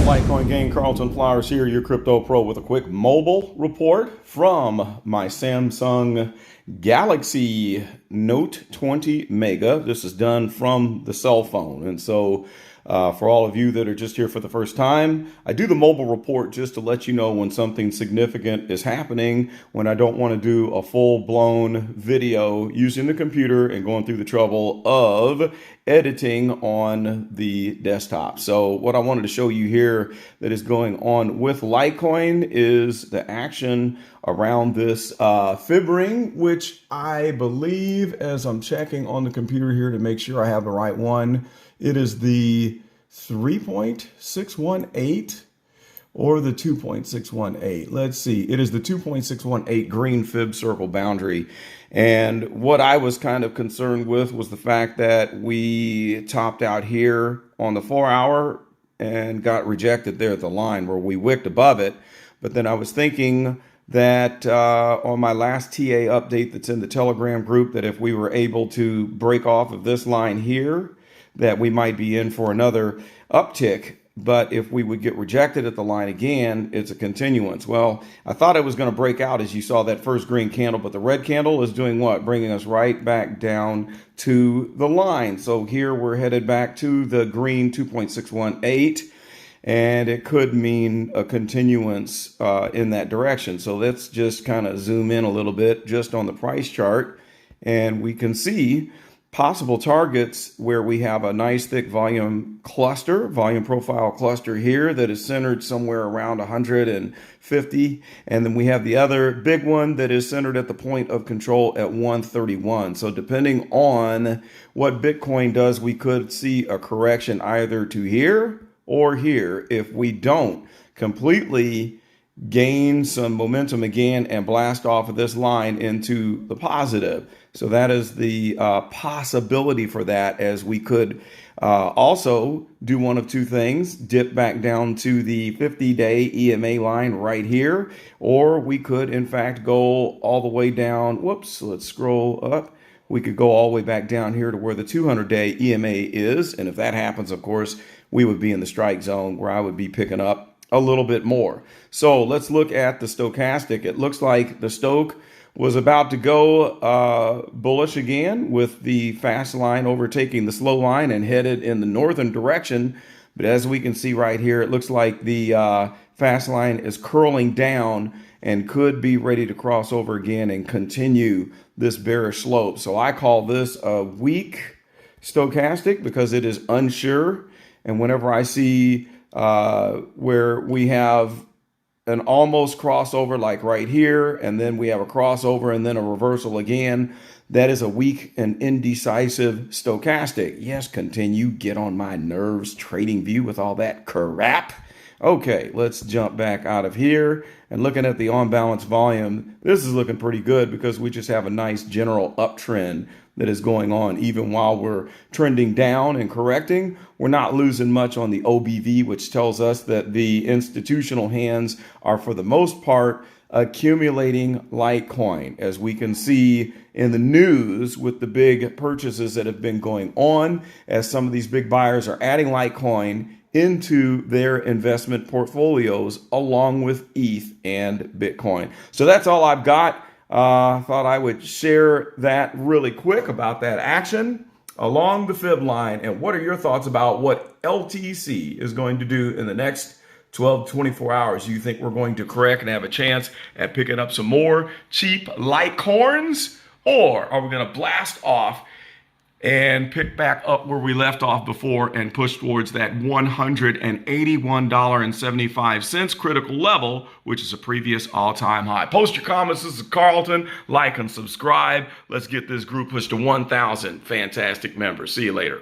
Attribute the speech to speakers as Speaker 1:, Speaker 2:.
Speaker 1: Litecoin gang, Carlton Flowers here, your crypto pro, with a quick mobile report from my Samsung Galaxy Note 20 Mega. This is done from the cell phone. And so for all of you that are just here for the first time, I do the mobile report just to let you know when something significant is happening, when I don't want to do a full-blown video using the computer and going through the trouble of editing on the desktop. So what I wanted to show you here that is going on with Litecoin is the action around this fib ring, which I believe, as I'm checking on the computer here to make sure I have the right one, it is the 3.618 or the 2.618. Let's see. It is the 2.618 green fib circle boundary. And what I was kind of concerned with was the fact that we topped out here on the 4 hour and got rejected there at the line where we wicked above it. But then I was thinking that on my last TA update that's in the Telegram group, that if we were able to break off of this line here, that we might be in for another uptick. But if we would get rejected at the line again, it's a continuance. Well, I thought it was going to break out as you saw that first green candle, but the red candle is doing what? Bringing us right back down to the line. So here we're headed back to the green 2.618, and it could mean a continuance in that direction. So let's just kind of zoom in a little bit just on the price chart, and we can see possible targets where we have a nice thick volume profile cluster here that is centered somewhere around 150. And then we have the other big one that is centered at the point of control at 131. So depending on what Bitcoin does, we could see a correction either to here or here if we don't completely gain some momentum again and blast off of this line into the positive. So that is the possibility for that, as we could also do one of two things: dip back down to the 50-day EMA line right here, or we could in fact go all the way down. Whoops, let's scroll up. We could go all the way back down here to where the 200-day EMA is. And if that happens, of course, we would be in the strike zone where I would be picking up a little bit more. So let's look at the stochastic. It looks like the stoch was about to go bullish again, with the fast line overtaking the slow line and headed in the northern direction. But as we can see right here, it looks like the fast line is curling down and could be ready to cross over again and continue this bearish slope. So I call this a weak stochastic because it is unsure. And whenever I see where we have an almost crossover like right here, and then we have a crossover and then a reversal again, that is a weak and indecisive stochastic. Yes, continue, get on my nerves, trading view with all that crap. Okay, let's jump back out of here. And looking at the on balance volume, this is looking pretty good because we just have a nice general uptrend that is going on. Even while we're trending down and correcting, we're not losing much on the OBV, which tells us that the institutional hands are, for the most part, accumulating Litecoin, as we can see in the news with the big purchases that have been going on, as some of these big buyers are adding Litecoin into their investment portfolios along with ETH and Bitcoin. So that's all I've got. Thought I would share that really quick about that action along the fib line. And what are your thoughts about what LTC is going to do in the next 12 to 24 hours? Do you think we're going to correct and have a chance at picking up some more cheap Litecoins? Or are we going to blast off and pick back up where we left off before and push towards that $181.75 critical level, which is a previous all-time high? Post your comments. This is Carlton. Like and subscribe. Let's get this group pushed to 1,000 fantastic members. See you later.